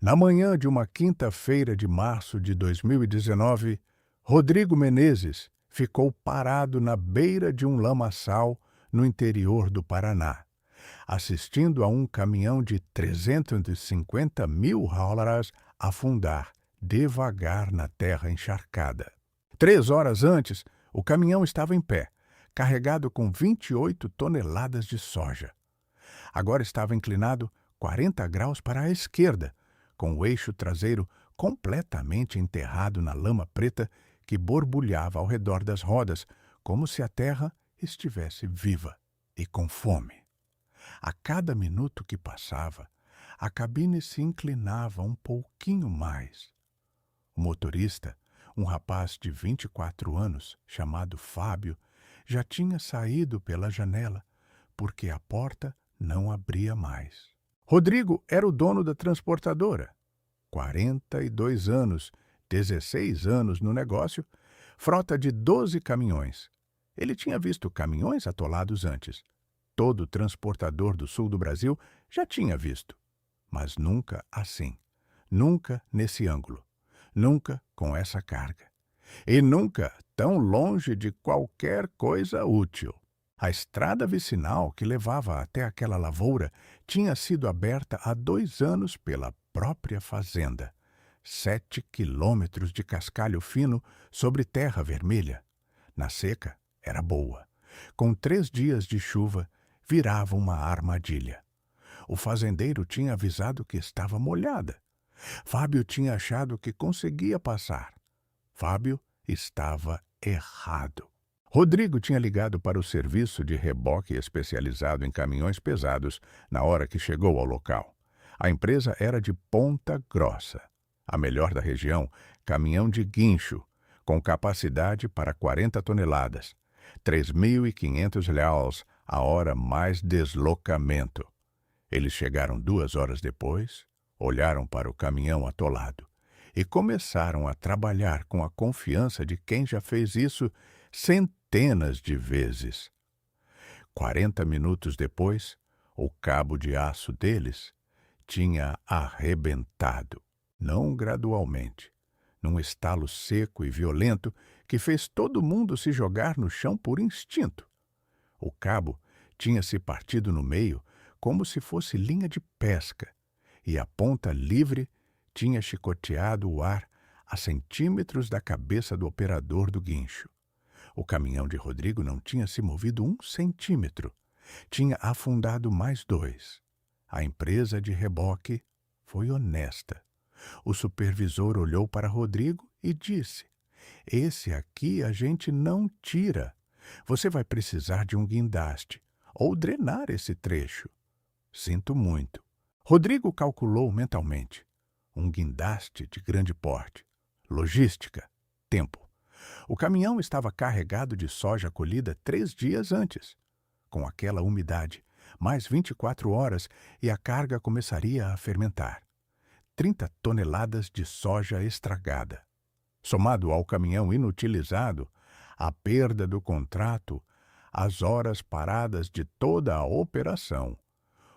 Na manhã de uma quinta-feira de março de 2019, Rodrigo Menezes ficou parado na beira de um lamaçal no interior do Paraná, assistindo a um caminhão de 350 mil dólares afundar devagar na terra encharcada. 3 horas antes, o caminhão estava em pé, carregado com 28 toneladas de soja. Agora estava inclinado 40 graus para a esquerda, com o eixo traseiro completamente enterrado na lama preta que borbulhava ao redor das rodas, como se a terra estivesse viva e com fome. A cada minuto que passava, a cabine se inclinava um pouquinho mais. O motorista, um rapaz de 24 anos, chamado Fábio, já tinha saído pela janela, porque a porta não abria mais. Rodrigo era o dono da transportadora. 42 anos, 16 anos no negócio, frota de 12 caminhões. Ele tinha visto caminhões atolados antes. Todo transportador do sul do Brasil já tinha visto. Mas nunca assim. Nunca nesse ângulo. Nunca com essa carga. E nunca tão longe de qualquer coisa útil. A estrada vicinal que levava até aquela lavoura tinha sido aberta há 2 anos pela própria fazenda. 7 quilômetros de cascalho fino sobre terra vermelha. Na seca, era boa. Com 3 dias de chuva, virava uma armadilha. O fazendeiro tinha avisado que estava molhada. Fábio tinha achado que conseguia passar. Fábio estava errado. Rodrigo tinha ligado para o serviço de reboque especializado em caminhões pesados na hora que chegou ao local. A empresa era de Ponta Grossa, a melhor da região, caminhão de guincho, com capacidade para 40 toneladas, 3.500 reais a hora mais deslocamento. Eles chegaram 2 horas depois, olharam para o caminhão atolado e começaram a trabalhar com a confiança de quem já fez isso centenas de vezes. 40 minutos depois, o cabo de aço deles tinha arrebentado, não gradualmente, num estalo seco e violento que fez todo mundo se jogar no chão por instinto. O cabo tinha se partido no meio como se fosse linha de pesca, e a ponta livre tinha chicoteado o ar a centímetros da cabeça do operador do guincho. O caminhão de Rodrigo não tinha se movido 1 centímetro. Tinha afundado mais 2. A empresa de reboque foi honesta. O supervisor olhou para Rodrigo e disse: "Esse aqui a gente não tira. Você vai precisar de um guindaste ou drenar esse trecho." "Sinto muito." Rodrigo calculou mentalmente. Um guindaste de grande porte. Logística. Tempo. O caminhão estava carregado de soja colhida 3 dias antes. Com aquela umidade, mais 24 horas e a carga começaria a fermentar. 30 toneladas de soja estragada. Somado ao caminhão inutilizado, a perda do contrato, as horas paradas de toda a operação.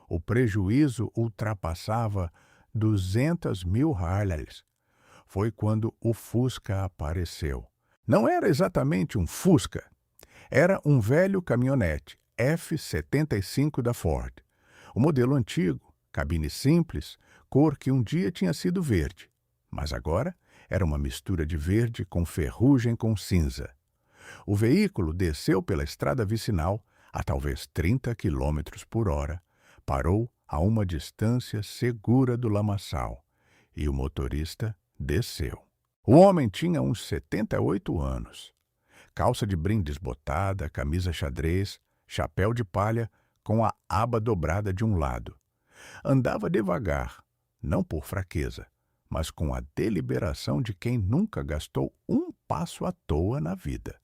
O prejuízo ultrapassava 200 mil reais. Foi quando o Fusca apareceu. Não era exatamente um Fusca. Era um velho caminhonete F-75 da Ford. O modelo antigo, cabine simples, cor que um dia tinha sido verde, mas agora era uma mistura de verde com ferrugem com cinza. O veículo desceu pela estrada vicinal a talvez 30 km por hora, parou a uma distância segura do lamaçal e o motorista desceu. O homem tinha uns 78 anos. Calça de brim desbotada, camisa xadrez, chapéu de palha com a aba dobrada de um lado. Andava devagar, não por fraqueza, mas com a deliberação de quem nunca gastou um passo à toa na vida.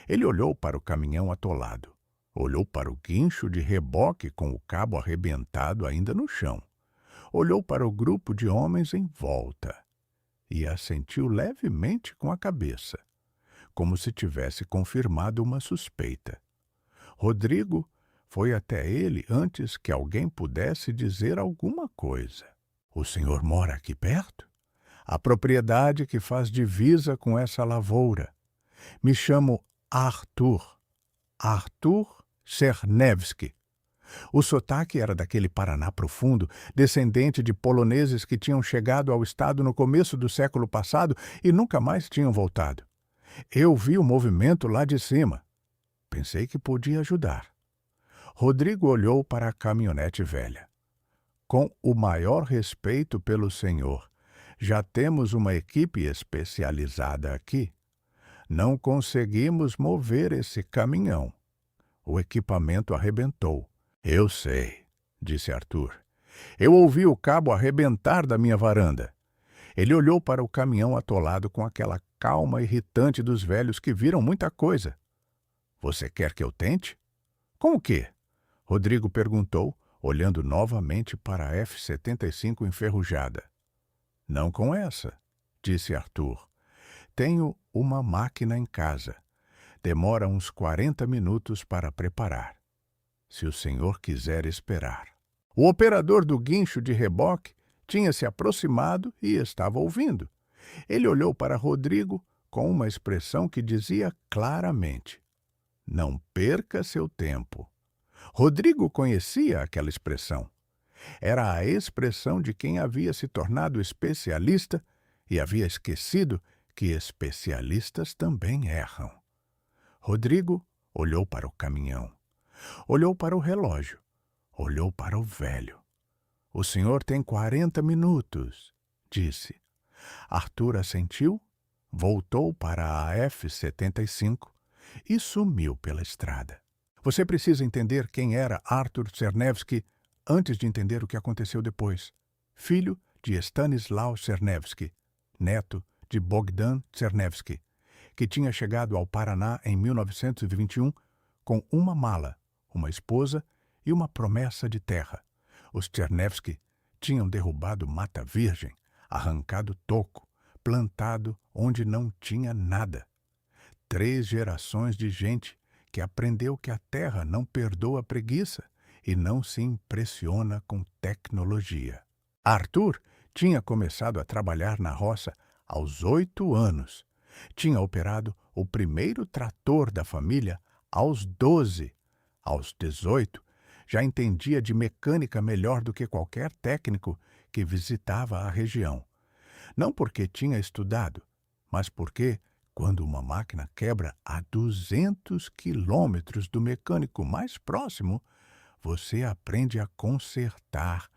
Ele olhou para o caminhão atolado. Olhou para o guincho de reboque com o cabo arrebentado ainda no chão. Olhou para o grupo de homens em volta e assentiu levemente com a cabeça, como se tivesse confirmado uma suspeita. Rodrigo foi até ele antes que alguém pudesse dizer alguma coisa. O senhor mora aqui perto? A propriedade que faz divisa com essa lavoura. Me chamo Arthur. Arthur Czernewski. O sotaque era daquele Paraná profundo, descendente de poloneses que tinham chegado ao estado no começo do século passado e nunca mais tinham voltado. Eu vi o movimento lá de cima. Pensei que podia ajudar. Rodrigo olhou para a caminhonete velha. Com o maior respeito pelo senhor, já temos uma equipe especializada aqui. Não conseguimos mover esse caminhão. O equipamento arrebentou. Eu sei, disse Arthur. Eu ouvi o cabo arrebentar da minha varanda. Ele olhou para o caminhão atolado com aquela calma irritante dos velhos que viram muita coisa. Você quer que eu tente? Com o quê? Rodrigo perguntou, olhando novamente para a F-75 enferrujada. Não com essa, disse Arthur. Tenho uma máquina em casa. Demora uns 40 minutos para preparar. Se o senhor quiser esperar. O operador do guincho de reboque tinha se aproximado e estava ouvindo. Ele olhou para Rodrigo com uma expressão que dizia claramente: não perca seu tempo. Rodrigo conhecia aquela expressão. Era a expressão de quem havia se tornado especialista e havia esquecido que especialistas também erram. Rodrigo olhou para o caminhão. Olhou para o relógio. Olhou para o velho. O senhor tem 40 minutos, disse. Arthur assentiu, voltou para a F-75 e sumiu pela estrada. Você precisa entender quem era Arthur Czernewski antes de entender o que aconteceu depois. Filho de Stanisław Czernewski, neto de Bogdan Czernewski, que tinha chegado ao Paraná em 1921 com uma mala, uma esposa e uma promessa de terra. Os Czernewski tinham derrubado Mata Virgem, arrancado toco, plantado onde não tinha nada. 3 gerações de gente que aprendeu que a terra não perdoa preguiça e não se impressiona com tecnologia. Arthur tinha começado a trabalhar na roça aos 8 anos. Tinha operado o primeiro trator da família aos 12. Aos 18, já entendia de mecânica melhor do que qualquer técnico que visitava a região. Não porque tinha estudado, mas porque, quando uma máquina quebra a 200 quilômetros do mecânico mais próximo, você aprende a consertar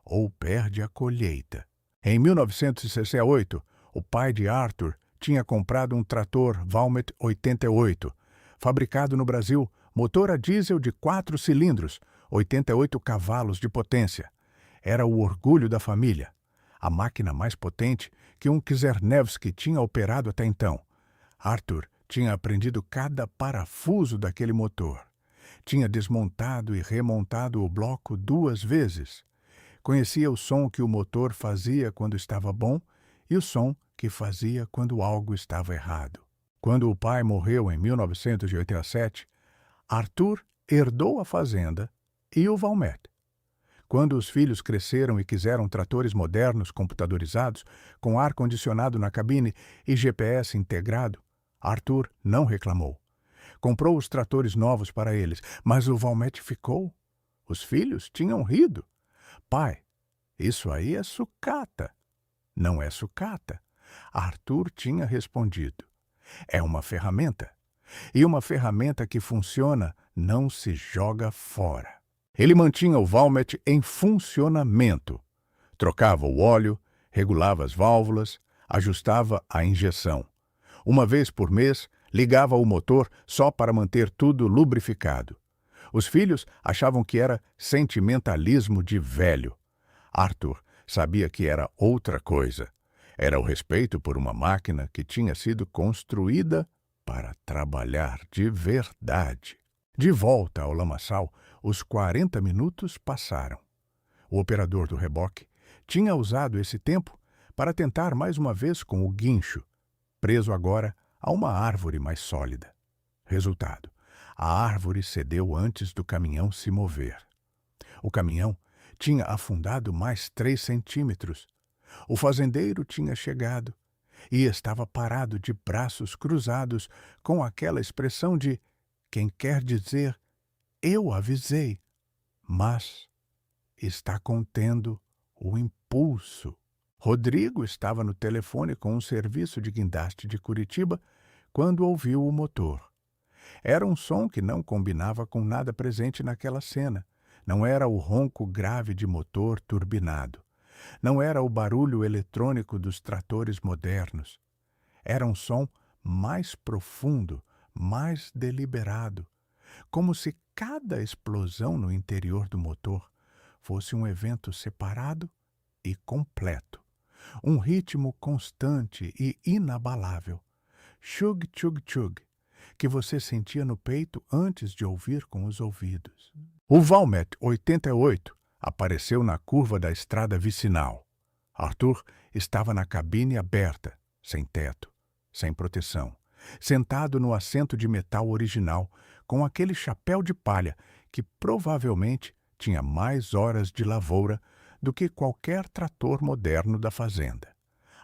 ou perde a colheita. Em 1968, o pai de Arthur tinha comprado um trator Valmet 88, fabricado no Brasil, motor a diesel de 4 cilindros, 88 cavalos de potência. Era o orgulho da família, a máquina mais potente que um Czernewski tinha operado até então. Arthur tinha aprendido cada parafuso daquele motor. Tinha desmontado e remontado o bloco 2 vezes. Conhecia o som que o motor fazia quando estava bom e o som que fazia quando algo estava errado. Quando o pai morreu em 1987, Arthur herdou a fazenda e o Valmet. Quando os filhos cresceram e quiseram tratores modernos computadorizados, com ar-condicionado na cabine e GPS integrado, Arthur não reclamou. Comprou os tratores novos para eles, mas o Valmet ficou. Os filhos tinham rido. Pai, isso aí é sucata. Não é sucata. Arthur tinha respondido. É uma ferramenta. E uma ferramenta que funciona não se joga fora. Ele mantinha o Valmet em funcionamento. Trocava o óleo, regulava as válvulas, ajustava a injeção. Uma vez por mês, ligava o motor só para manter tudo lubrificado. Os filhos achavam que era sentimentalismo de velho. Arthur sabia que era outra coisa. Era o respeito por uma máquina que tinha sido construída para trabalhar de verdade. De volta ao lamaçal, os 40 minutos passaram. O operador do reboque tinha usado esse tempo para tentar mais uma vez com o guincho, preso agora a uma árvore mais sólida. Resultado: a árvore cedeu antes do caminhão se mover. O caminhão tinha afundado mais 3 centímetros. O fazendeiro tinha chegado e estava parado de braços cruzados com aquela expressão de quem quer dizer: eu avisei, mas está contendo o impulso. Rodrigo estava no telefone com um serviço de guindaste de Curitiba quando ouviu o motor. Era um som que não combinava com nada presente naquela cena. Não era o ronco grave de motor turbinado. Não era o barulho eletrônico dos tratores modernos. Era um som mais profundo, mais deliberado, como se cada explosão no interior do motor fosse um evento separado e completo. Um ritmo constante e inabalável. Chug, chug, chug, que você sentia no peito antes de ouvir com os ouvidos. O Valmet 88 apareceu na curva da estrada vicinal. Arthur estava na cabine aberta, sem teto, sem proteção, sentado no assento de metal original, com aquele chapéu de palha que provavelmente tinha mais horas de lavoura do que qualquer trator moderno da fazenda.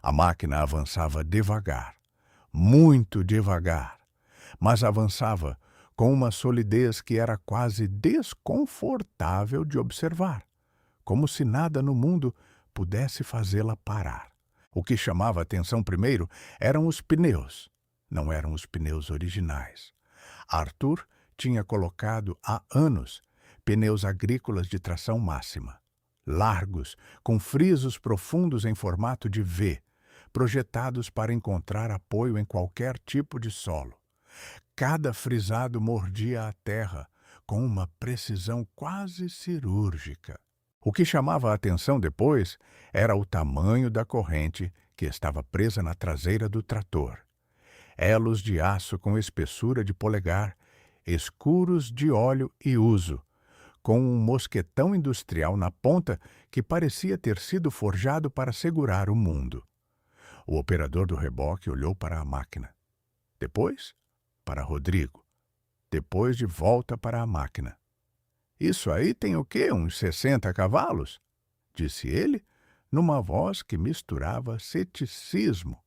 A máquina avançava devagar, muito devagar, mas avançava com uma solidez que era quase desconfortável de observar, como se nada no mundo pudesse fazê-la parar. O que chamava a atenção primeiro eram os pneus. Não eram os pneus originais. Arthur tinha colocado há anos pneus agrícolas de tração máxima, largos, com frisos profundos em formato de V, projetados para encontrar apoio em qualquer tipo de solo. Cada frisado mordia a terra com uma precisão quase cirúrgica. O que chamava a atenção depois era o tamanho da corrente que estava presa na traseira do trator. Elos de aço com espessura de polegar, escuros de óleo e uso, com um mosquetão industrial na ponta que parecia ter sido forjado para segurar o mundo. O operador do reboque olhou para a máquina. Depois, para Rodrigo. Depois de volta para a máquina. Isso aí tem o quê? Uns 60 cavalos? Disse ele, numa voz que misturava ceticismo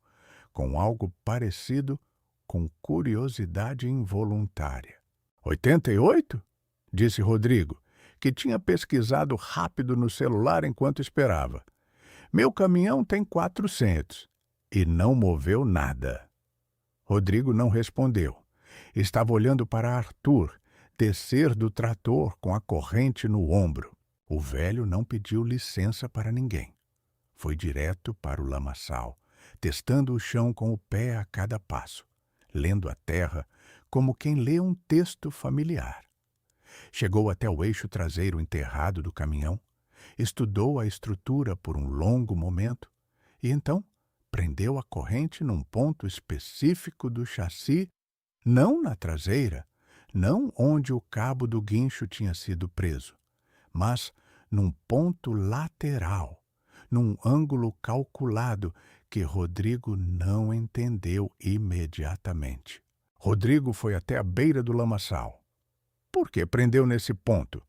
com algo parecido com curiosidade involuntária. 88? Disse Rodrigo, que tinha pesquisado rápido no celular enquanto esperava. Meu caminhão tem 400 e não moveu nada. Rodrigo não respondeu. Estava olhando para Arthur descer do trator com a corrente no ombro. O velho não pediu licença para ninguém. Foi direto para o lamaçal, testando o chão com o pé a cada passo, lendo a terra como quem lê um texto familiar. Chegou até o eixo traseiro enterrado do caminhão, estudou a estrutura por um longo momento e então prendeu a corrente num ponto específico do chassi, não na traseira, não onde o cabo do guincho tinha sido preso, mas num ponto lateral, num ângulo calculado que Rodrigo não entendeu imediatamente. Rodrigo foi até a beira do lamaçal. Por que prendeu nesse ponto?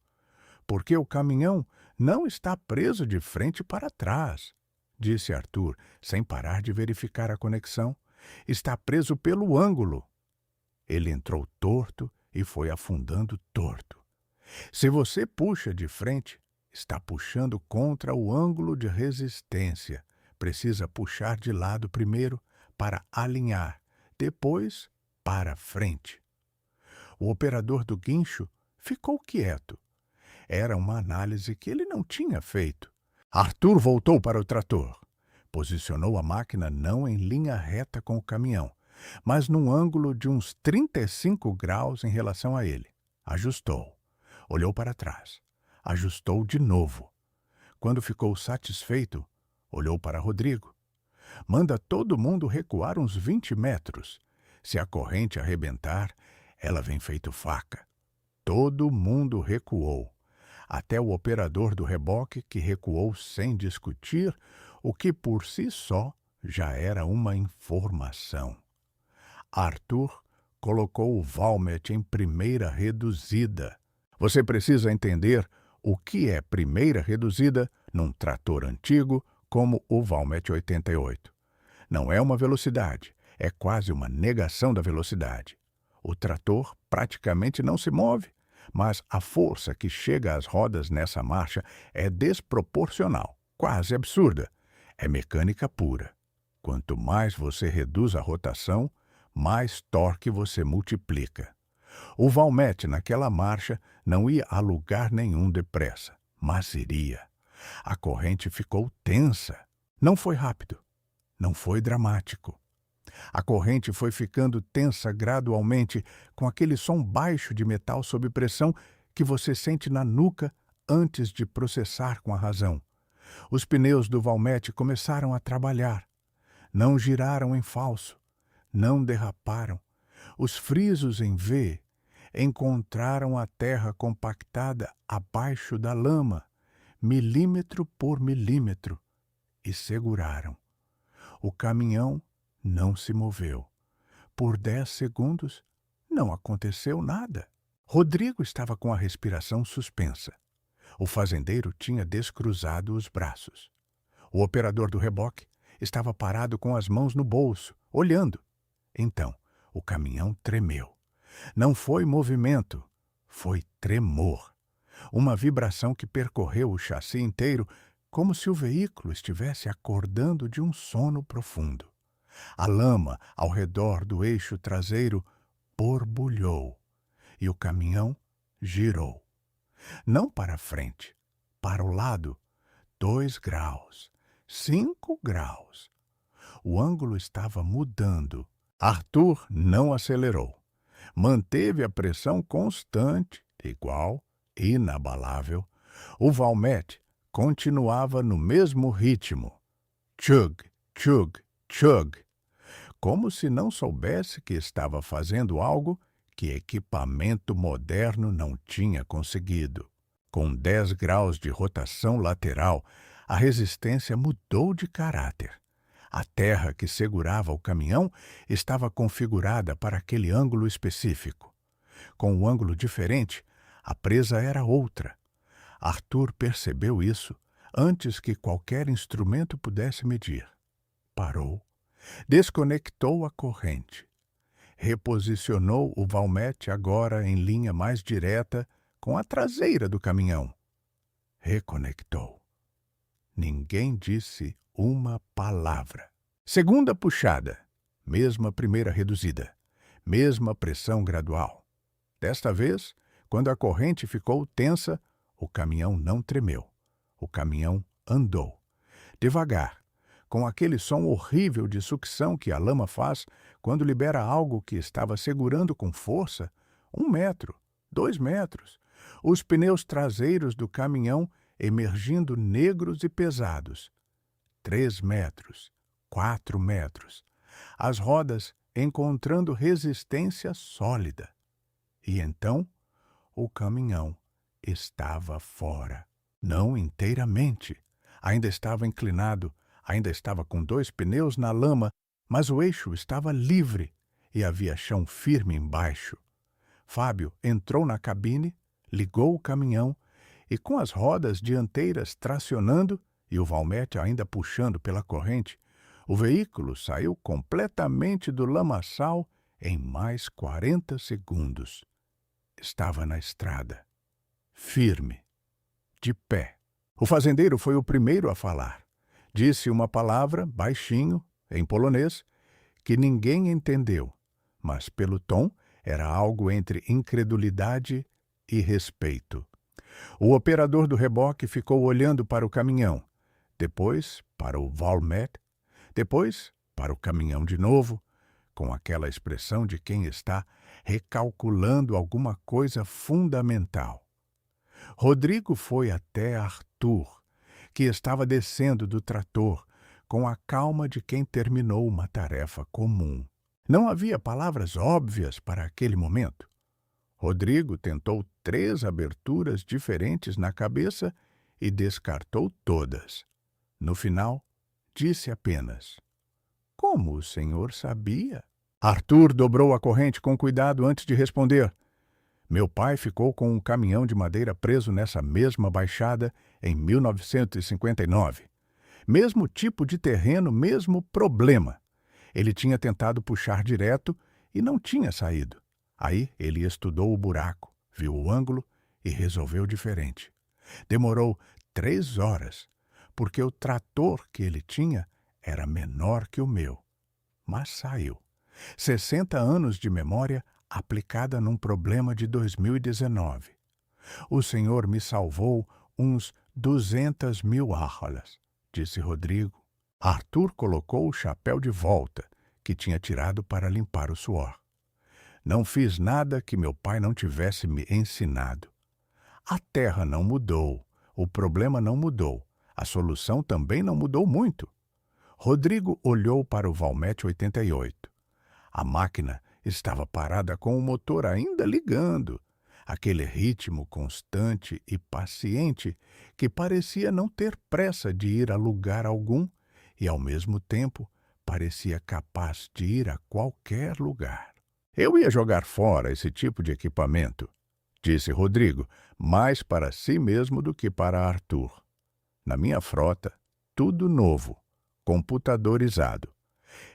Porque o caminhão não está preso de frente para trás, disse Arthur, sem parar de verificar a conexão. Está preso pelo ângulo. Ele entrou torto e foi afundando torto. Se você puxa de frente, está puxando contra o ângulo de resistência. Precisa puxar de lado primeiro para alinhar, depois para frente. O operador do guincho ficou quieto. Era uma análise que ele não tinha feito. Arthur voltou para o trator. Posicionou a máquina não em linha reta com o caminhão, mas num ângulo de uns 35 graus em relação a ele. Ajustou. Olhou para trás. Ajustou de novo. Quando ficou satisfeito, olhou para Rodrigo. Manda todo mundo recuar uns 20 metros. Se a corrente arrebentar, ela vem feito faca. Todo mundo recuou. Até o operador do reboque, que recuou sem discutir, o que por si só já era uma informação. Arthur colocou o Valmet em primeira reduzida. Você precisa entender O que é primeira reduzida num trator antigo como o Valmet 88? Não é uma velocidade, é quase uma negação da velocidade. O trator praticamente não se move, mas a força que chega às rodas nessa marcha é desproporcional, quase absurda. É mecânica pura. Quanto mais você reduz a rotação, mais torque você multiplica. O Valmet naquela marcha não ia a lugar nenhum depressa, mas iria. A corrente ficou tensa. Não foi rápido. Não foi dramático. A corrente foi ficando tensa gradualmente, com aquele som baixo de metal sob pressão que você sente na nuca antes de processar com a razão. Os pneus do Valmet começaram a trabalhar. Não giraram em falso. Não derraparam. Os frisos em V encontraram a terra compactada abaixo da lama, milímetro por milímetro, e seguraram. O caminhão não se moveu. Por 10 segundos, não aconteceu nada. Rodrigo estava com a respiração suspensa. O fazendeiro tinha descruzado os braços. O operador do reboque estava parado com as mãos no bolso, olhando. Então, o caminhão tremeu. Não foi movimento, foi tremor. Uma vibração que percorreu o chassi inteiro, como se o veículo estivesse acordando de um sono profundo. A lama ao redor do eixo traseiro borbulhou e o caminhão girou. Não para frente, para o lado, 2 graus, 5 graus. O ângulo estava mudando. Arthur não acelerou. Manteve a pressão constante, igual, inabalável. O Valmet continuava no mesmo ritmo. Chug, chug, chug. Como se não soubesse que estava fazendo algo que equipamento moderno não tinha conseguido. Com 10 graus de rotação lateral, a resistência mudou de caráter. A terra que segurava o caminhão estava configurada para aquele ângulo específico. Com um ângulo diferente, a presa era outra. Arthur percebeu isso antes que qualquer instrumento pudesse medir. Parou, desconectou a corrente, reposicionou o Valmet agora em linha mais direta com a traseira do caminhão. Reconectou. Ninguém disse uma palavra. Segunda puxada, mesma primeira reduzida, mesma pressão gradual. Desta vez, quando a corrente ficou tensa, o caminhão não tremeu. O caminhão andou. Devagar, com aquele som horrível de sucção que a lama faz quando libera algo que estava segurando com força, 1 metro, 2 metros. Os pneus traseiros do caminhão emergindo negros e pesados. 3 metros, 4 metros. As rodas encontrando resistência sólida. E então, o caminhão estava fora. Não inteiramente. Ainda estava inclinado, ainda estava com 2 pneus na lama, mas o eixo estava livre e havia chão firme embaixo. Fábio entrou na cabine, ligou o caminhão e, com as rodas dianteiras tracionando e o Valmet ainda puxando pela corrente, o veículo saiu completamente do lamaçal em mais 40 segundos. Estava na estrada, firme, de pé. O fazendeiro foi o primeiro a falar. Disse uma palavra, baixinho, em polonês, que ninguém entendeu, mas pelo tom era algo entre incredulidade e respeito. O operador do reboque ficou olhando para o caminhão, depois para o Valmet, depois para o caminhão de novo, com aquela expressão de quem está recalculando alguma coisa fundamental. Rodrigo foi até Arthur, que estava descendo do trator, com a calma de quem terminou uma tarefa comum. Não havia palavras óbvias para aquele momento. Rodrigo tentou 3 aberturas diferentes na cabeça e descartou todas. No final, disse apenas: "Como o senhor sabia?" Arthur dobrou a corrente com cuidado antes de responder. Meu pai ficou com um caminhão de madeira preso nessa mesma baixada em 1959. Mesmo tipo de terreno, mesmo problema. Ele tinha tentado puxar direto e não tinha saído. Aí ele estudou o buraco, viu o ângulo e resolveu diferente. Demorou 3 horas, porque o trator que ele tinha era menor que o meu. Mas saiu. 60 anos de memória aplicada num problema de 2019. O Senhor me salvou uns 200.000 áralas, disse Rodrigo. Arthur colocou o chapéu de volta, que tinha tirado para limpar o suor. Não fiz nada que meu pai não tivesse me ensinado. A terra não mudou, o problema não mudou, a solução também não mudou muito. Rodrigo olhou para o Valmet 88. A máquina estava parada com o motor ainda ligando. Aquele ritmo constante e paciente que parecia não ter pressa de ir a lugar algum e, ao mesmo tempo, parecia capaz de ir a qualquer lugar. Eu ia jogar fora esse tipo de equipamento, disse Rodrigo, mais para si mesmo do que para Arthur. Na minha frota, tudo novo, computadorizado.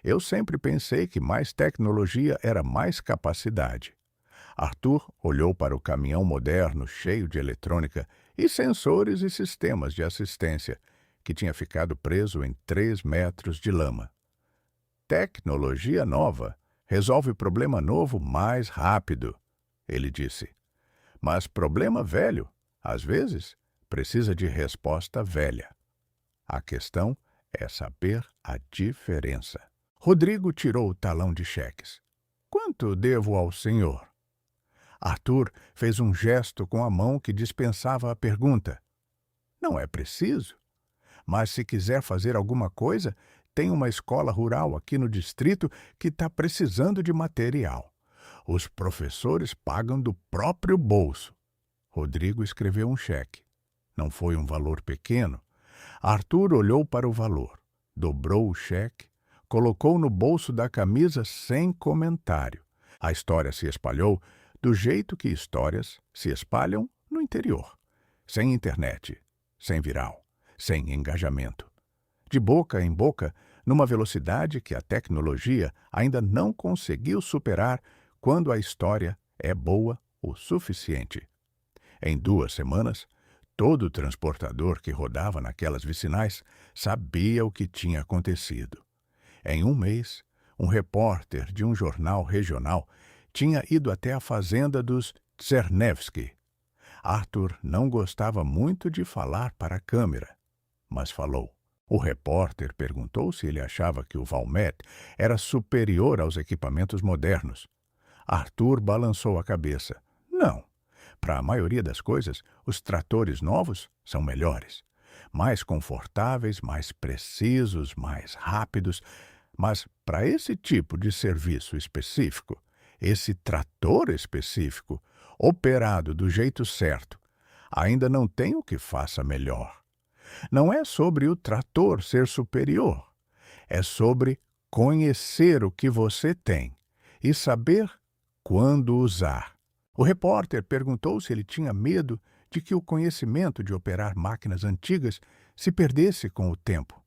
Eu sempre pensei que mais tecnologia era mais capacidade. Arthur olhou para o caminhão moderno, cheio de eletrônica e sensores e sistemas de assistência, que tinha ficado preso em 3 metros de lama. Tecnologia nova resolve problema novo mais rápido, ele disse. Mas problema velho, às vezes, precisa de resposta velha. A questão é saber a diferença. Rodrigo tirou o talão de cheques. Quanto devo ao senhor? Arthur fez um gesto com a mão que dispensava a pergunta. Não é preciso. Mas se quiser fazer alguma coisa, tem uma escola rural aqui no distrito que está precisando de material. Os professores pagam do próprio bolso. Rodrigo escreveu um cheque. Não foi um valor pequeno. Arthur olhou para o valor, dobrou o cheque, colocou no bolso da camisa sem comentário. A história se espalhou do jeito que histórias se espalham no interior. Sem internet, sem viral, sem engajamento. De boca em boca, numa velocidade que a tecnologia ainda não conseguiu superar quando a história é boa o suficiente. Em 2 semanas, todo transportador que rodava naquelas vicinais sabia o que tinha acontecido. Em 1 mês, um repórter de um jornal regional tinha ido até a fazenda dos Czernewski. Arthur não gostava muito de falar para a câmera, mas falou. O repórter perguntou se ele achava que o Valmet era superior aos equipamentos modernos. Arthur balançou a cabeça. Não. Para a maioria das coisas, os tratores novos são melhores. Mais confortáveis, mais precisos, mais rápidos. Mas para esse tipo de serviço específico, esse trator específico, operado do jeito certo, ainda não tem o que faça melhor. Não é sobre o trator ser superior. É sobre conhecer o que você tem e saber quando usar. O repórter perguntou se ele tinha medo de que o conhecimento de operar máquinas antigas se perdesse com o tempo.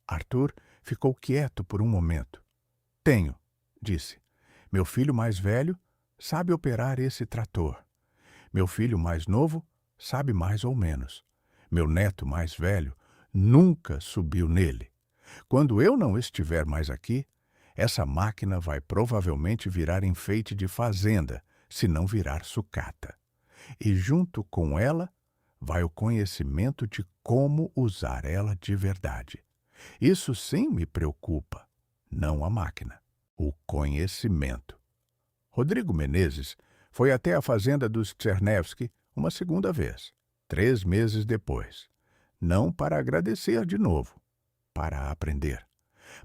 Arthur ficou quieto por um momento. Tenho, disse. Meu filho mais velho sabe operar esse trator. Meu filho mais novo sabe mais ou menos. Meu neto mais velho nunca subiu nele. Quando eu não estiver mais aqui, essa máquina vai provavelmente virar enfeite de fazenda, se não virar sucata. E junto com ela, vai o conhecimento de como usar ela de verdade. Isso sim me preocupa, não a máquina, o conhecimento. Rodrigo Menezes foi até a fazenda dos Czernewski uma segunda vez, 3 meses depois. Não para agradecer de novo, para aprender.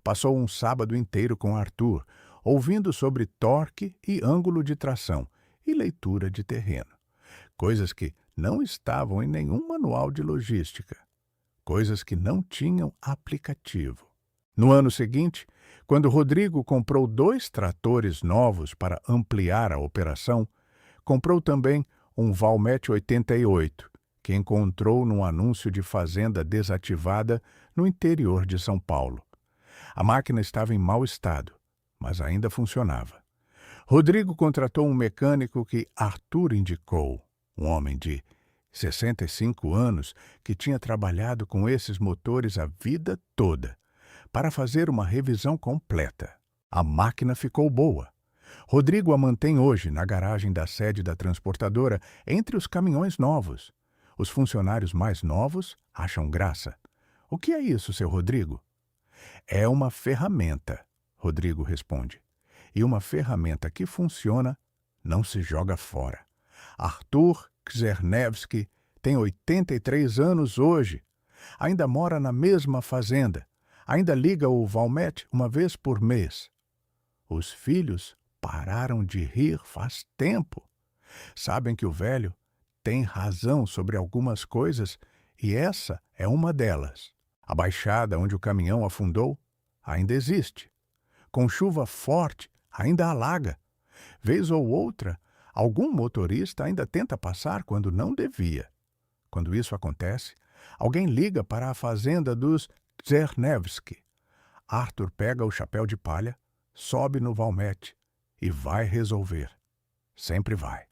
Passou um sábado inteiro com Arthur, ouvindo sobre torque e ângulo de tração e leitura de terreno. Coisas que não estavam em nenhum manual de logística. Coisas que não tinham aplicativo. No ano seguinte, quando Rodrigo comprou 2 tratores novos para ampliar a operação, Comprou também um Valmet 88, que encontrou num anúncio de fazenda desativada no interior de São Paulo. A máquina estava em mau estado, mas ainda funcionava. Rodrigo contratou um mecânico que Arthur indicou, um homem de 65 anos que tinha trabalhado com esses motores a vida toda, para fazer uma revisão completa. A máquina ficou boa. Rodrigo a mantém hoje na garagem da sede da transportadora entre os caminhões novos. Os funcionários mais novos acham graça. O que é isso, seu Rodrigo? É uma ferramenta, Rodrigo responde. E uma ferramenta que funciona não se joga fora. Arthur Czernewski tem 83 anos hoje. Ainda mora na mesma fazenda. Ainda liga o Valmet uma vez por mês. Os filhos pararam de rir faz tempo. Sabem que o velho tem razão sobre algumas coisas e essa é uma delas. A baixada onde o caminhão afundou ainda existe. Com chuva forte, ainda alaga. Vez ou outra, algum motorista ainda tenta passar quando não devia. Quando isso acontece, alguém liga para a fazenda dos Czernewski. Arthur pega o chapéu de palha, sobe no Valmet e vai resolver. Sempre vai.